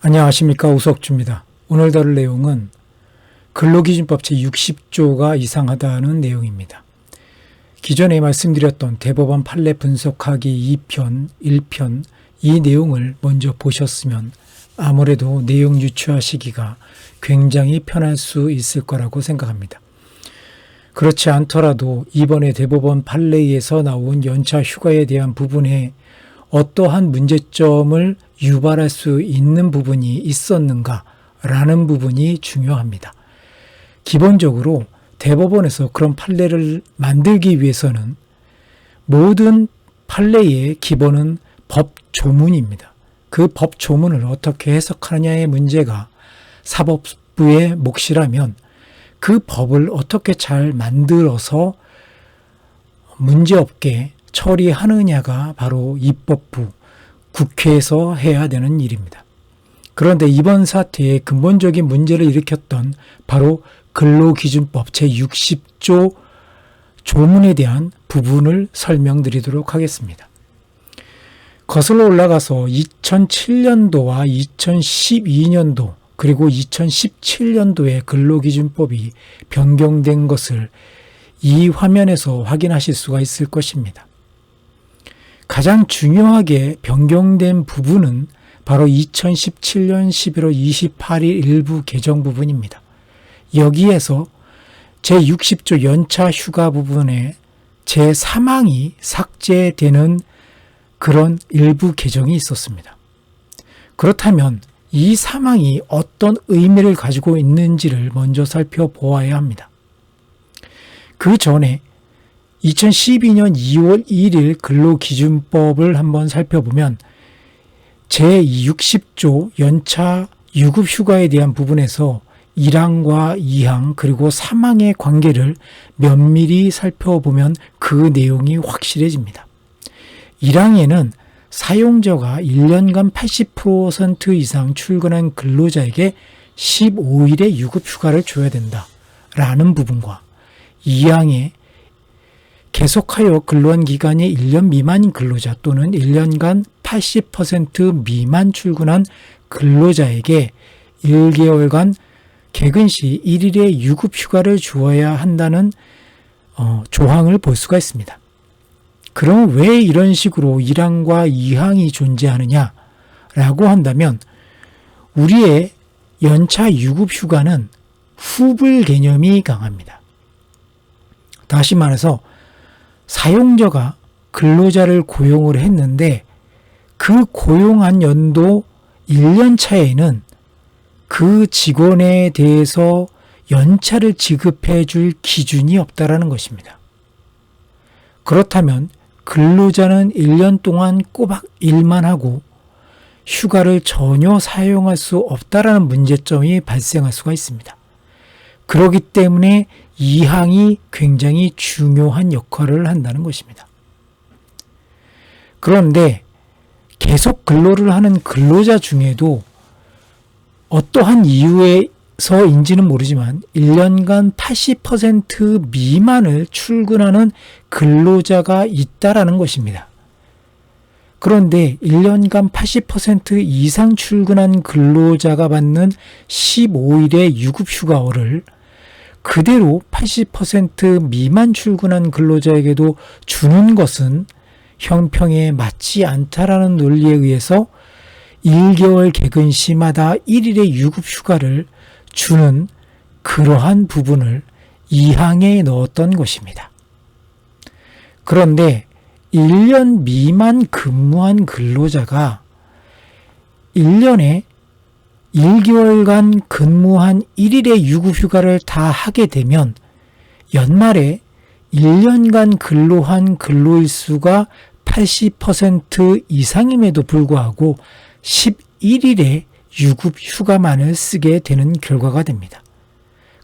안녕하십니까, 우석주입니다. 오늘 다룰 내용은 근로기준법 제60조가 이상하다는 내용입니다. 기존에 말씀드렸던 대법원 판례 분석하기 2편, 1편 이 내용을 먼저 보셨으면 아무래도 내용 유추하시기가 굉장히 편할 수 있을 거라고 생각합니다. 그렇지 않더라도 이번에 대법원 판례에서 나온 연차 휴가에 대한 부분에 어떠한 문제점을 유발할 수 있는 부분이 있었는가라는 부분이 중요합니다. 기본적으로 대법원에서 그런 판례를 만들기 위해서는 모든 판례의 기본은 법조문입니다. 그 법조문을 어떻게 해석하느냐의 문제가 사법부의 몫이라면 그 법을 어떻게 잘 만들어서 문제없게 처리하느냐가 바로 입법부, 국회에서 해야 되는 일입니다. 그런데 이번 사태의 근본적인 문제를 일으켰던 바로 근로기준법 제60조 조문에 대한 부분을 설명드리도록 하겠습니다. 거슬러 올라가서 2007년도와 2012년도 그리고 2017년도에 근로기준법이 변경된 것을 이 화면에서 확인하실 수가 있을 것입니다. 가장 중요하게 변경된 부분은 바로 2017년 11월 28일 일부 개정 부분입니다. 여기에서 제60조 연차 휴가 부분에 제3항이 삭제되는 그런 일부 개정이 있었습니다. 그렇다면 이 3항이 어떤 의미를 가지고 있는지를 먼저 살펴보아야 합니다. 그 전에 2012년 2월 1일 근로기준법을 한번 살펴보면 제60조 연차 유급휴가에 대한 부분에서 1항과 2항 그리고 3항의 관계를 면밀히 살펴보면 그 내용이 확실해집니다. 1항에는 사용자가 1년간 80% 이상 출근한 근로자에게 15일의 유급휴가를 줘야 된다라는 부분과 2항에 계속하여 근로한 기간이 1년 미만인 근로자 또는 1년간 80% 미만 출근한 근로자에게 1개월간 개근 시 1일의 유급휴가를 주어야 한다는 조항을 볼 수가 있습니다. 그럼 왜 이런 식으로 1항과 2항이 존재하느냐라고 한다면 우리의 연차 유급휴가는 후불 개념이 강합니다. 다시 말해서 사용자가 근로자를 고용을 했는데 그 고용한 연도 1년 차에는 그 직원에 대해서 연차를 지급해 줄 기준이 없다라는 것입니다. 그렇다면 근로자는 1년 동안 꼬박 일만 하고 휴가를 전혀 사용할 수 없다라는 문제점이 발생할 수가 있습니다. 그렇기 때문에 2항이 굉장히 중요한 역할을 한다는 것입니다. 그런데 계속 근로를 하는 근로자 중에도 어떠한 이유에서인지는 모르지만 1년간 80% 미만을 출근하는 근로자가 있다라는 것입니다. 그런데 1년간 80% 이상 출근한 근로자가 받는 15일의 유급휴가를 그대로 80% 미만 출근한 근로자에게도 주는 것은 형평에 맞지 않다라는 논리에 의해서 1개월 개근 시마다 1일의 유급휴가를 주는 그러한 부분을 2항에 넣었던 것입니다. 그런데 1년 미만 근무한 근로자가 1년에 1개월간 근무한 1일의 유급휴가를 다 하게 되면 연말에 1년간 근로한 근로일수가 80% 이상임에도 불구하고 11일의 유급휴가만을 쓰게 되는 결과가 됩니다.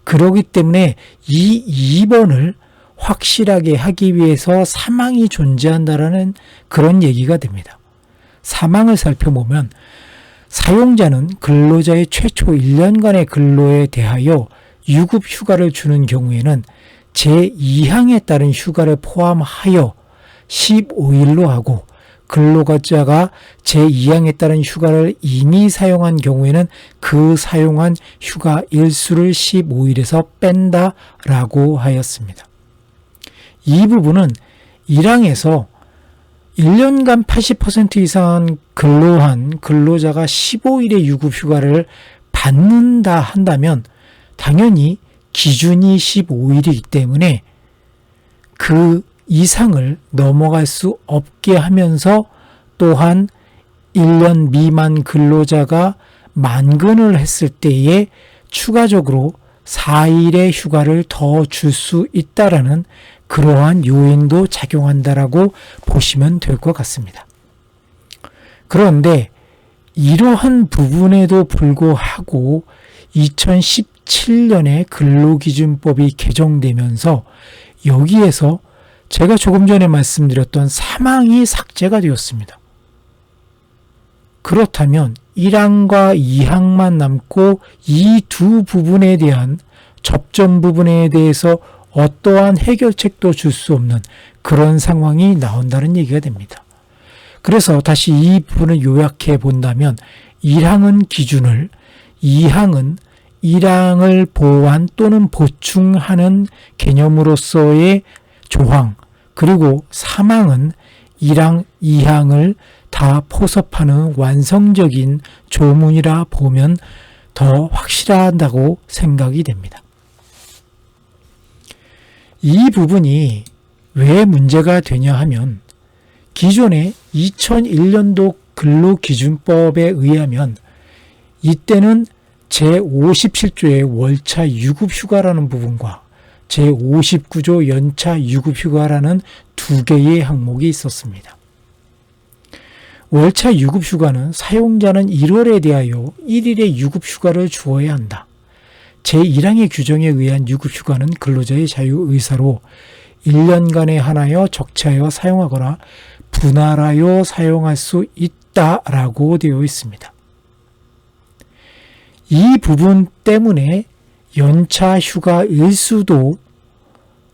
그렇기 때문에 이 2번을 확실하게 하기 위해서 3항이 존재한다라는 그런 얘기가 됩니다. 3항을 살펴보면 사용자는 근로자의 최초 1년간의 근로에 대하여 유급휴가를 주는 경우에는 제2항에 따른 휴가를 포함하여 15일로 하고 근로자가 제2항에 따른 휴가를 이미 사용한 경우에는 그 사용한 휴가 일수를 15일에서 뺀다라고 하였습니다. 이 부분은 1항에서 1년간 80% 이상 근로한 근로자가 15일의 유급휴가를 받는다 한다면 당연히 기준이 15일이기 때문에 그 이상을 넘어갈 수 없게 하면서 또한 1년 미만 근로자가 만근을 했을 때에 추가적으로 4일의 휴가를 더 줄 수 있다라는 그러한 요인도 작용한다라고 보시면 될 것 같습니다. 그런데 이러한 부분에도 불구하고 2017년에 근로기준법이 개정되면서 여기에서 제가 조금 전에 말씀드렸던 3항이 삭제가 되었습니다. 그렇다면 1항과 2항만 남고 이 두 부분에 대한 접점 부분에 대해서 어떠한 해결책도 줄 수 없는 그런 상황이 나온다는 얘기가 됩니다. 그래서 다시 이 부분을 요약해 본다면 1항은 기준을, 2항은 1항을 보완 또는 보충하는 개념으로서의 조항, 그리고 3항은 1항, 2항을 다 포섭하는 완성적인 조문이라 보면 더 확실하다고 생각이 됩니다. 이 부분이 왜 문제가 되냐 하면 기존의 2001년도 근로기준법에 의하면 이때는 제57조의 월차 유급휴가라는 부분과 제59조 연차 유급휴가라는 두 개의 항목이 있었습니다. 월차 유급휴가는 사용자는 1월에 대하여 1일의 유급휴가를 주어야 한다. 제1항의 규정에 의한 유급휴가는 근로자의 자유의사로 1년간에 한하여 적차하여 사용하거나 분할하여 사용할 수 있다라고 되어 있습니다. 이 부분 때문에 연차 휴가 일수도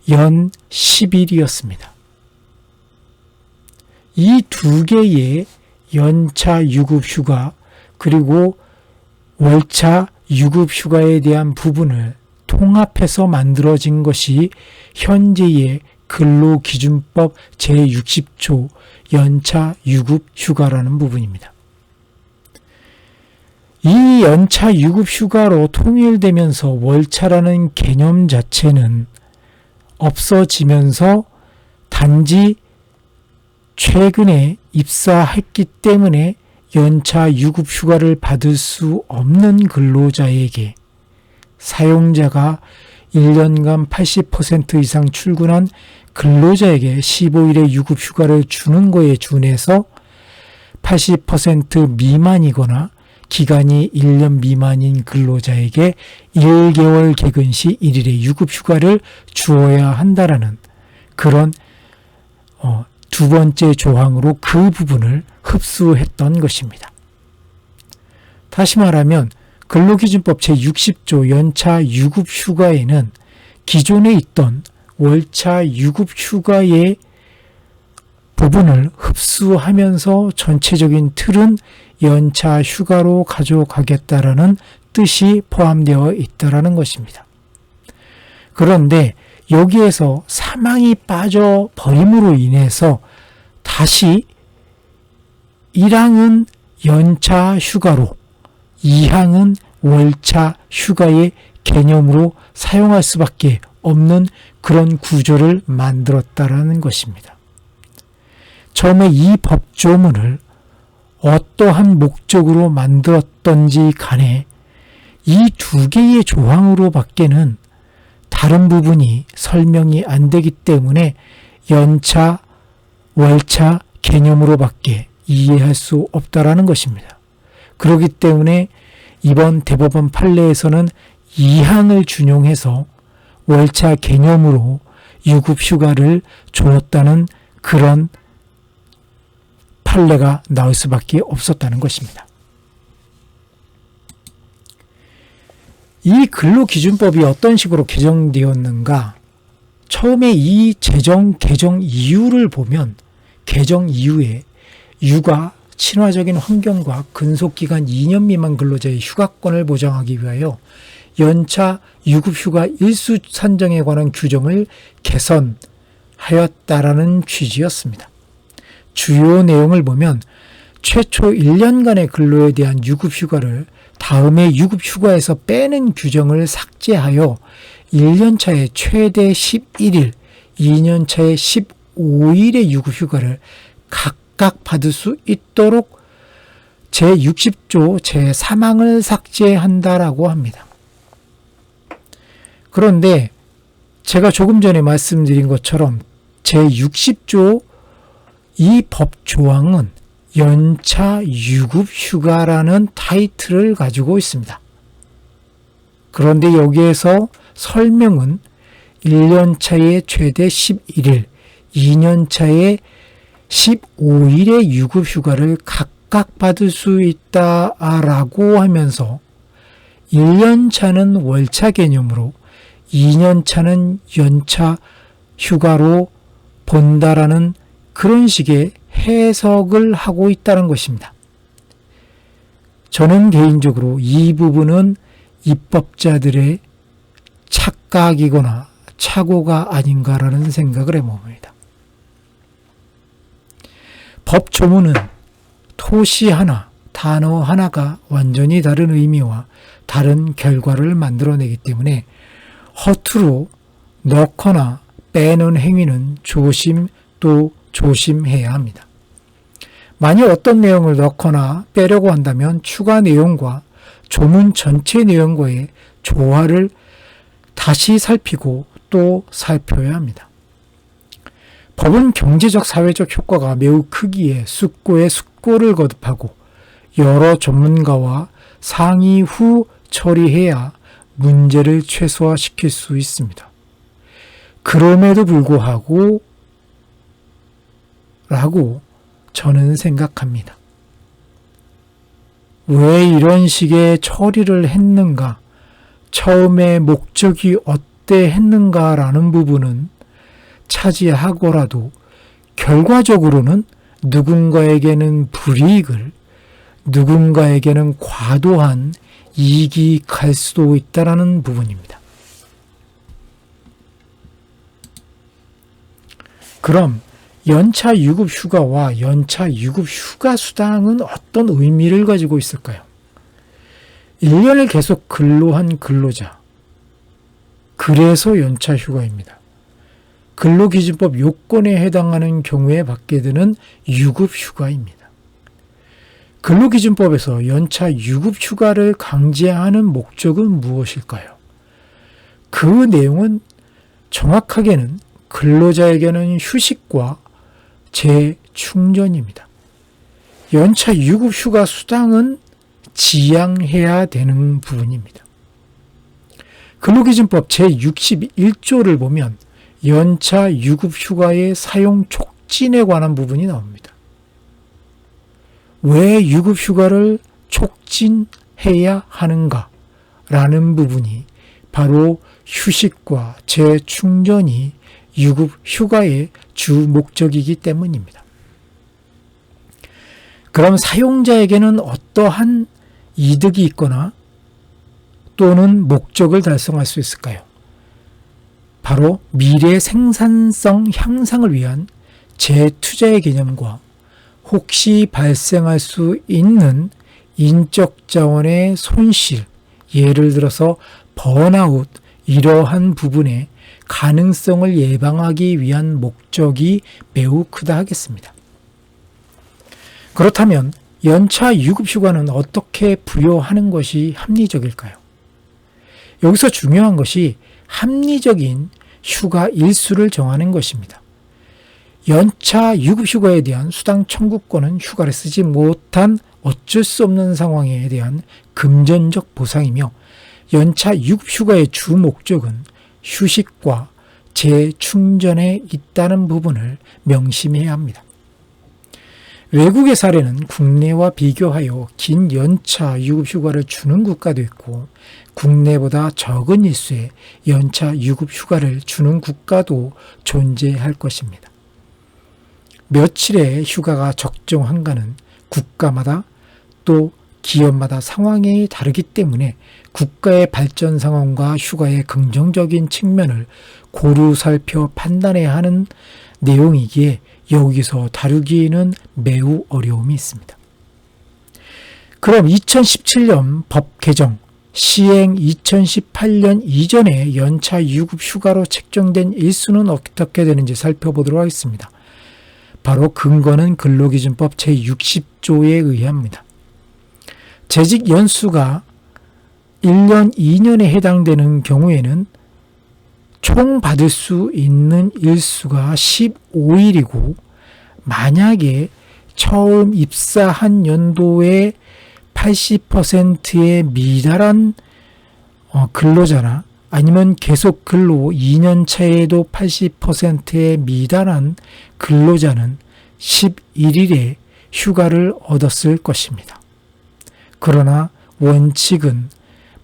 연 10일이었습니다. 이 두 개의 연차 유급휴가 그리고 월차 유급휴가에 대한 부분을 통합해서 만들어진 것이 현재의 근로기준법 제60조 연차 유급휴가라는 부분입니다. 이 연차 유급휴가로 통일되면서 월차라는 개념 자체는 없어지면서 단지 최근에 입사했기 때문에 연차 유급휴가를 받을 수 없는 근로자에게 사용자가 1년간 80% 이상 출근한 근로자에게 15일의 유급휴가를 주는 거에 준해서 80% 미만이거나 기간이 1년 미만인 근로자에게 1개월 개근 시 1일의 유급휴가를 주어야 한다라는 그런 두 번째 조항으로 그 부분을 흡수했던 것입니다. 다시 말하면 근로기준법 제60조 연차 유급휴가에는 기존에 있던 월차 유급휴가의 부분을 흡수하면서 전체적인 틀은 연차 휴가로 가져가겠다라는 뜻이 포함되어 있다라는 것입니다. 그런데 여기에서 3항이 빠져버림으로 인해서 다시 1항은 연차 휴가로 2항은 월차 휴가의 개념으로 사용할 수밖에 없는 그런 구조를 만들었다라는 것입니다. 처음에 이 법조문을 어떠한 목적으로 만들었던지 간에 이 두 개의 조항으로 밖에는 다른 부분이 설명이 안 되기 때문에 연차, 월차 개념으로 밖에 이해할 수 없다라는 것입니다. 그렇기 때문에 이번 대법원 판례에서는 2항을 준용해서 월차 개념으로 유급휴가를 주었다는 그런 판례가 나올 수밖에 없었다는 것입니다. 이 근로기준법이 어떤 식으로 개정되었는가? 처음에 이 개정 이유를 보면 개정 이유에 육아, 친화적인 환경과 근속기간 2년 미만 근로자의 휴가권을 보장하기 위하여 연차 유급휴가 일수 산정에 관한 규정을 개선하였다라는 취지였습니다. 주요 내용을 보면 최초 1년간의 근로에 대한 유급휴가를 다음에 유급휴가에서 빼는 규정을 삭제하여 1년차에 최대 11일, 2년차에 15일의 유급휴가를 각각 받을 수 있도록 제60조 제3항을 삭제한다라고 합니다. 그런데 제가 조금 전에 말씀드린 것처럼 제60조 이 법조항은 연차 유급휴가라는 타이틀을 가지고 있습니다. 그런데 여기에서 설명은 1년차에 최대 11일, 2년차에 15일의 유급휴가를 각각 받을 수 있다라고 하면서 1년차는 월차 개념으로 2년차는 연차 휴가로 본다라는 그런 식의 해석을 하고 있다는 것입니다. 저는 개인적으로 이 부분은 입법자들의 착각이거나 착오가 아닌가라는 생각을 해봅니다. 법 조문은 토시 하나, 단어 하나가 완전히 다른 의미와 다른 결과를 만들어내기 때문에 허투루 넣거나 빼는 행위는 조심 또 조심해야 합니다. 만약 어떤 내용을 넣거나 빼려고 한다면 추가 내용과 조문 전체 내용과의 조화를 다시 살피고 또 살펴야 합니다. 법은 경제적 사회적 효과가 매우 크기에 숙고에 숙고를 거듭하고 여러 전문가와 상의 후 처리해야 문제를 최소화시킬 수 있습니다. 그럼에도 불구하고 라고 저는 생각합니다. 왜 이런 식의 처리를 했는가? 처음에 목적이 어때 했는가라는 부분은 차지하고라도 결과적으로는 누군가에게는 불이익을, 누군가에게는 과도한 이익이 갈 수도 있다라는 부분입니다. 그럼 연차 유급 휴가와 연차 유급 휴가 수당은 어떤 의미를 가지고 있을까요? 1년을 계속 근로한 근로자, 그래서 연차 휴가입니다. 근로기준법 요건에 해당하는 경우에 받게 되는 유급 휴가입니다. 근로기준법에서 연차 유급 휴가를 강제하는 목적은 무엇일까요? 그 내용은 정확하게는 근로자에게는 휴식과 재충전입니다. 연차 유급 휴가 수당은 지양해야 되는 부분입니다. 근로기준법 제61조를 보면 연차 유급 휴가의 사용 촉진에 관한 부분이 나옵니다. 왜 유급 휴가를 촉진해야 하는가라는 부분이 바로 휴식과 재충전이 유급 휴가의 주 목적이기 때문입니다. 그럼 사용자에게는 어떠한 이득이 있거나 또는 목적을 달성할 수 있을까요? 바로 미래 생산성 향상을 위한 재투자의 개념과 혹시 발생할 수 있는 인적 자원의 손실, 예를 들어서 번아웃, 이러한 부분의 가능성을 예방하기 위한 목적이 매우 크다 하겠습니다. 그렇다면 연차 유급휴가는 어떻게 부여하는 것이 합리적일까요? 여기서 중요한 것이 합리적인 휴가 일수를 정하는 것입니다. 연차 유급휴가에 대한 수당 청구권은 휴가를 쓰지 못한 어쩔 수 없는 상황에 대한 금전적 보상이며 연차 유급휴가의 주 목적은 휴식과 재충전에 있다는 부분을 명심해야 합니다. 외국의 사례는 국내와 비교하여 긴 연차 유급휴가를 주는 국가도 있고 국내보다 적은 일수의 연차 유급휴가를 주는 국가도 존재할 것입니다. 며칠의 휴가가 적정한가는 국가마다 또 기업마다 상황이 다르기 때문에 국가의 발전 상황과 휴가의 긍정적인 측면을 고루 살펴 판단해야 하는 내용이기에 여기서 다루기에는 매우 어려움이 있습니다. 그럼 2017년 법 개정, 시행 2018년 이전에 연차 유급 휴가로 책정된 일수는 어떻게 되는지 살펴보도록 하겠습니다. 바로 근거는 근로기준법 제60조에 의합니다. 재직 연수가 1년, 2년에 해당되는 경우에는 총 받을 수 있는 일수가 15일이고 만약에 처음 입사한 연도에 80%에 미달한 근로자나 아니면 계속 근로 2년 차에도 80%에 미달한 근로자는 11일의 휴가를 얻었을 것입니다. 그러나 원칙은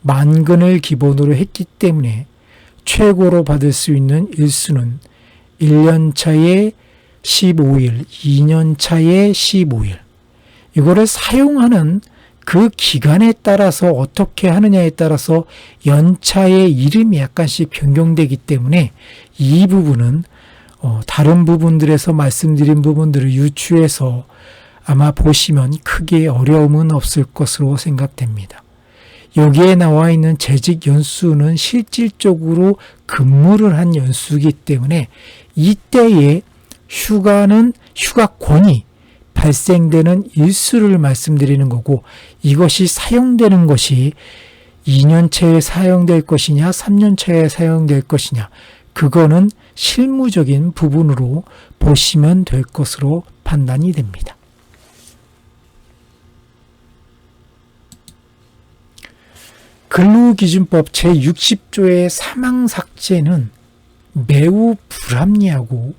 만근을 기본으로 했기 때문에 최고로 받을 수 있는 일수는 1년 차에 15일, 2년 차에 15일. 이거를 사용하는 그 기간에 따라서 어떻게 하느냐에 따라서 연차의 이름이 약간씩 변경되기 때문에 이 부분은 다른 부분들에서 말씀드린 부분들을 유추해서 아마 보시면 크게 어려움은 없을 것으로 생각됩니다. 여기에 나와 있는 재직 연수는 실질적으로 근무를 한 연수이기 때문에 이때의 휴가권이 발생되는 일수를 말씀드리는 거고 이것이 사용되는 것이 2년차에 사용될 것이냐 3년차에 사용될 것이냐 그거는 실무적인 부분으로 보시면 될 것으로 판단이 됩니다. 근로기준법 제60조의 사망삭제는 매우 불합리하고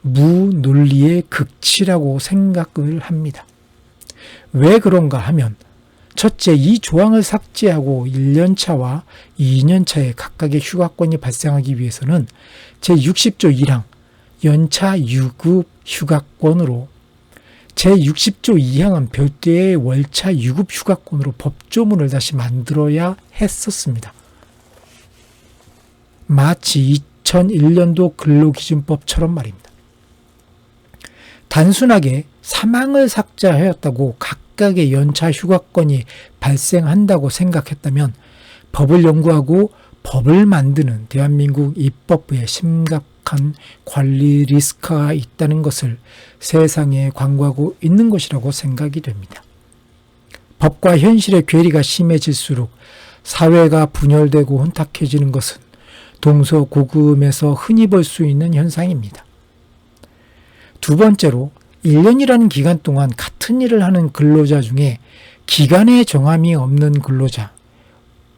무논리의 극치라고 생각을 합니다. 왜 그런가 하면 첫째, 이 조항을 삭제하고 1년차와 2년차에 각각의 휴가권이 발생하기 위해서는 제60조 1항 연차 유급 휴가권으로 제60조 2항은 별도의 월차 유급 휴가권으로 법조문을 다시 만들어야 했었습니다. 마치 2001년도 근로기준법처럼 말입니다. 단순하게 사망을 삭제하였다고 각각의 연차 휴가권이 발생한다고 생각했다면 법을 연구하고 법을 만드는 대한민국 입법부에 심각한 관리 리스크가 있다는 것을 세상에 관고하고 있는 것이라고 생각이 됩니다. 법과 현실의 괴리가 심해질수록 사회가 분열되고 혼탁해지는 것은 동서고금에서 흔히 볼 수 있는 현상입니다. 두 번째로 1년이라는 기간 동안 같은 일을 하는 근로자 중에 기간의 정함이 없는 근로자,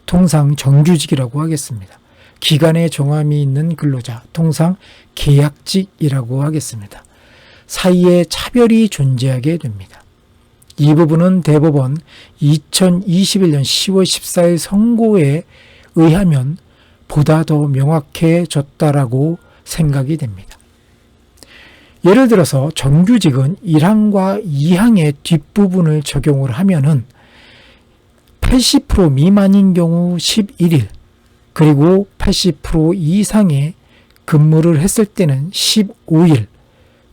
통상 정규직이라고 하겠습니다. 기간의 정함이 있는 근로자, 통상 계약직이라고 하겠습니다. 사이에 차별이 존재하게 됩니다. 이 부분은 대법원 2021년 10월 14일 선고에 의하면 보다 더 명확해졌다라고 생각이 됩니다. 예를 들어서 정규직은 1항과 2항의 뒷부분을 적용을 하면은 80% 미만인 경우 11일, 그리고 80% 이상의 근무를 했을 때는 15일,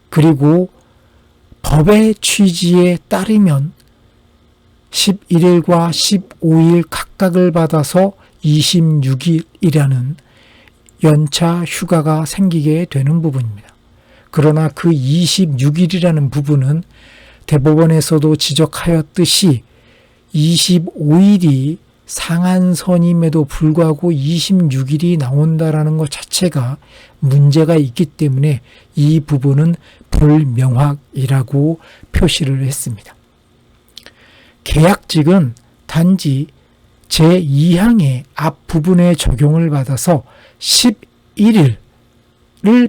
그리고 법의 취지에 따르면 11일과 15일 각각을 받아서 26일이라는 연차 휴가가 생기게 되는 부분입니다. 그러나 그 26일이라는 부분은 대법원에서도 지적하였듯이 25일이 상한선임에도 불구하고 26일이 나온다라는 것 자체가 문제가 있기 때문에 이 부분은 불명확이라고 표시를 했습니다. 계약직은 단지 제2항의 앞부분에 적용을 받아서 11일을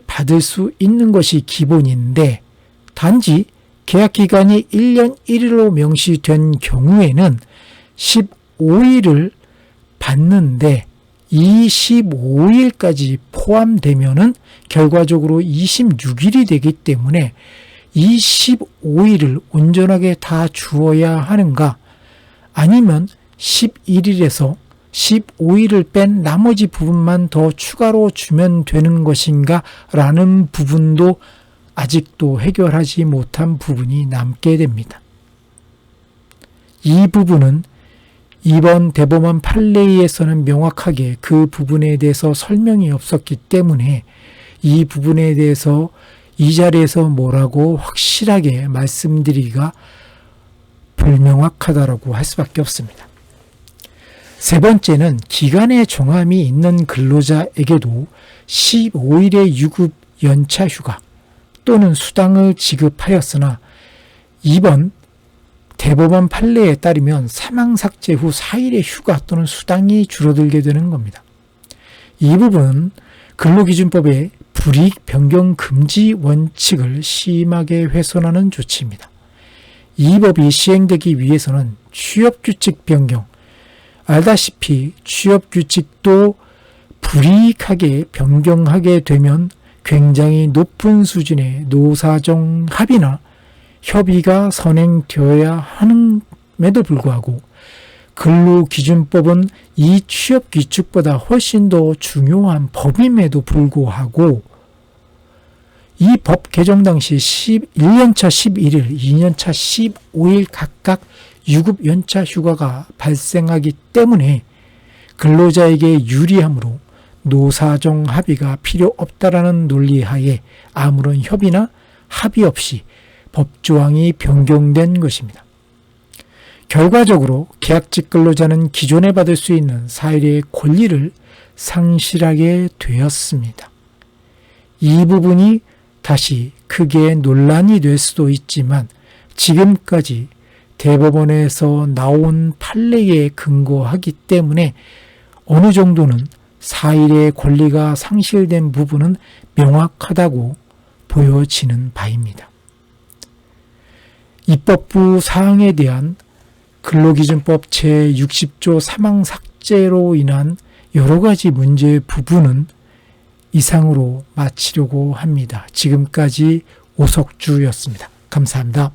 받을 수 있는 것이 기본인데 단지 계약기간이 1년 1일로 명시된 경우에는 15일을 받는데 이 15일까지 포함되면은 결과적으로 26일이 되기 때문에 이 15일을 온전하게 다 주어야 하는가? 아니면 11일에서 15일을 뺀 나머지 부분만 더 추가로 주면 되는 것인가? 라는 부분도 아직도 해결하지 못한 부분이 남게 됩니다. 이 부분은 이번 대법원 판례에서는 명확하게 그 부분에 대해서 설명이 없었기 때문에 이 부분에 대해서 이 자리에서 뭐라고 확실하게 말씀드리기가 불명확하다라고 할 수밖에 없습니다. 세 번째는 기간의 정함이 있는 근로자에게도 15일의 유급 연차 휴가 또는 수당을 지급하였으나 이번 대법원 판례에 따르면 사망 삭제 후 4일의 휴가 또는 수당이 줄어들게 되는 겁니다. 이 부분은 근로기준법의 불이익 변경 금지 원칙을 심하게 훼손하는 조치입니다. 이 법이 시행되기 위해서는 취업규칙 변경, 알다시피 취업규칙도 불이익하게 변경하게 되면 굉장히 높은 수준의 노사정 합의나 협의가 선행되어야 함에도 불구하고 근로기준법은 이 취업규칙보다 훨씬 더 중요한 법임에도 불구하고 이 법 개정 당시 1년차 11일, 2년차 15일 각각 유급 연차 휴가가 발생하기 때문에 근로자에게 유리하므로 노사정 합의가 필요 없다라는 논리하에 아무런 협의나 합의 없이 법조항이 변경된 것입니다. 결과적으로 계약직 근로자는 기존에 받을 수 있는 4일의 권리를 상실하게 되었습니다. 이 부분이 다시 크게 논란이 될 수도 있지만 지금까지 대법원에서 나온 판례에 근거하기 때문에 어느 정도는 4일의 권리가 상실된 부분은 명확하다고 보여지는 바입니다. 입법부 사항에 대한 근로기준법 제60조 사망 삭제로 인한 여러 가지 문제 부분은 이상으로 마치려고 합니다. 지금까지 오석주였습니다. 감사합니다.